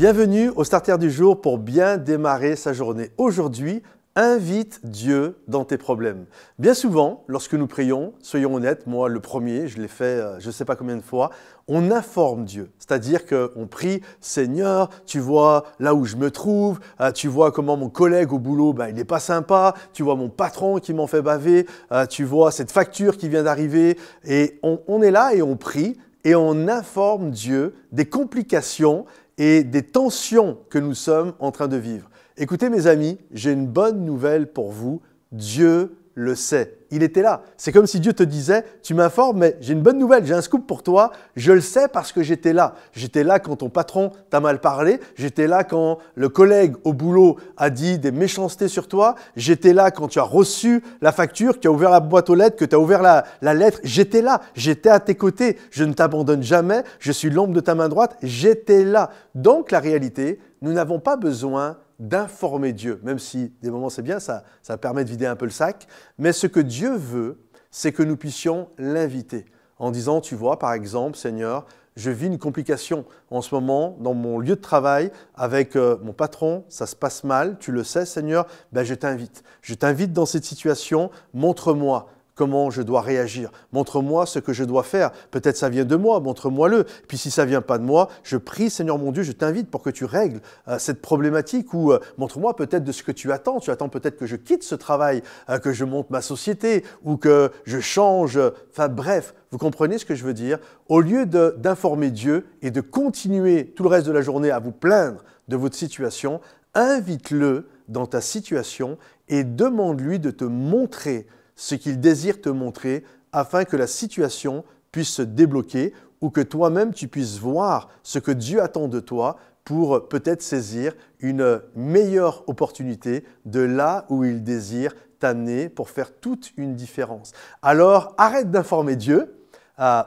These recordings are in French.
Bienvenue au Starter du jour pour bien démarrer sa journée. Aujourd'hui, invite Dieu dans tes problèmes. Bien souvent, lorsque nous prions, soyons honnêtes, moi le premier, je l'ai fait je ne sais pas combien de fois, on informe Dieu. C'est-à-dire qu'on prie, Seigneur, tu vois là où je me trouve, tu vois comment mon collègue au boulot, il n'est pas sympa, tu vois mon patron qui m'en fait baver, tu vois cette facture qui vient d'arriver. Et on est là et on prie et on informe Dieu des complications et des tensions que nous sommes en train de vivre. Écoutez mes amis, j'ai une bonne nouvelle pour vous, Dieu le sait. Il était là. C'est comme si Dieu te disait, tu m'informes, mais j'ai une bonne nouvelle, j'ai un scoop pour toi, je le sais parce que j'étais là. J'étais là quand ton patron t'a mal parlé, j'étais là quand le collègue au boulot a dit des méchancetés sur toi, j'étais là quand tu as reçu la facture, que tu as ouvert la boîte aux lettres, que tu as ouvert la lettre, j'étais là, j'étais à tes côtés, je ne t'abandonne jamais, je suis l'ombre de ta main droite, j'étais là. Donc la réalité, nous n'avons pas besoin d'informer Dieu, même si des moments c'est bien, ça permet de vider un peu le sac. Mais ce que Dieu veut, c'est que nous puissions l'inviter en disant, tu vois, par exemple, Seigneur, je vis une complication en ce moment dans mon lieu de travail avec mon patron, ça se passe mal, tu le sais, Seigneur, je t'invite. Je t'invite dans cette situation, montre-moi comment je dois réagir. Montre-moi ce que je dois faire. Peut-être ça vient de moi, montre-moi-le. Puis si ça ne vient pas de moi, je prie, Seigneur mon Dieu, je t'invite pour que tu règles cette problématique ou montre-moi peut-être de ce que tu attends. Tu attends peut-être que je quitte ce travail, que je monte ma société ou que je change. Enfin bref, vous comprenez ce que je veux dire? Au lieu d'informer Dieu et de continuer tout le reste de la journée à vous plaindre de votre situation, invite-le dans ta situation et demande-lui de te montrer ce qu'il désire te montrer afin que la situation puisse se débloquer ou que toi-même tu puisses voir ce que Dieu attend de toi pour peut-être saisir une meilleure opportunité de là où il désire t'amener pour faire toute une différence. Alors arrête d'informer Dieu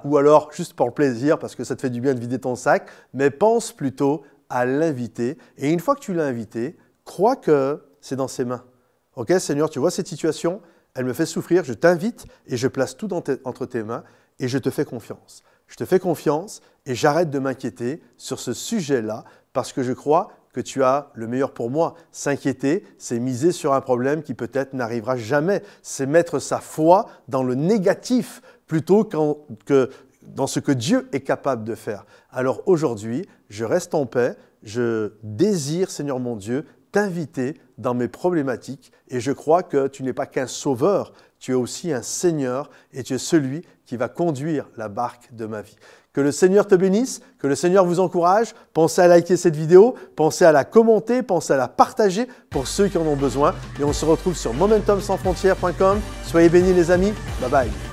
ou alors juste pour le plaisir parce que ça te fait du bien de vider ton sac, mais pense plutôt à l'inviter et une fois que tu l'as invité, crois que c'est dans ses mains. Ok Seigneur, tu vois cette situation ? Elle me fait souffrir, je t'invite et je place tout entre tes mains et je te fais confiance. Je te fais confiance et j'arrête de m'inquiéter sur ce sujet-là parce que je crois que tu as le meilleur pour moi. S'inquiéter, c'est miser sur un problème qui peut-être n'arrivera jamais. C'est mettre sa foi dans le négatif plutôt que dans ce que Dieu est capable de faire. Alors aujourd'hui, je reste en paix, je désire, Seigneur mon Dieu, t'inviter dans mes problématiques et je crois que tu n'es pas qu'un sauveur, tu es aussi un Seigneur et tu es celui qui va conduire la barque de ma vie. Que le Seigneur te bénisse, que le Seigneur vous encourage. Pensez à liker cette vidéo, pensez à la commenter, pensez à la partager pour ceux qui en ont besoin. Et on se retrouve sur momentumsansfrontières.com. Soyez bénis les amis, bye bye.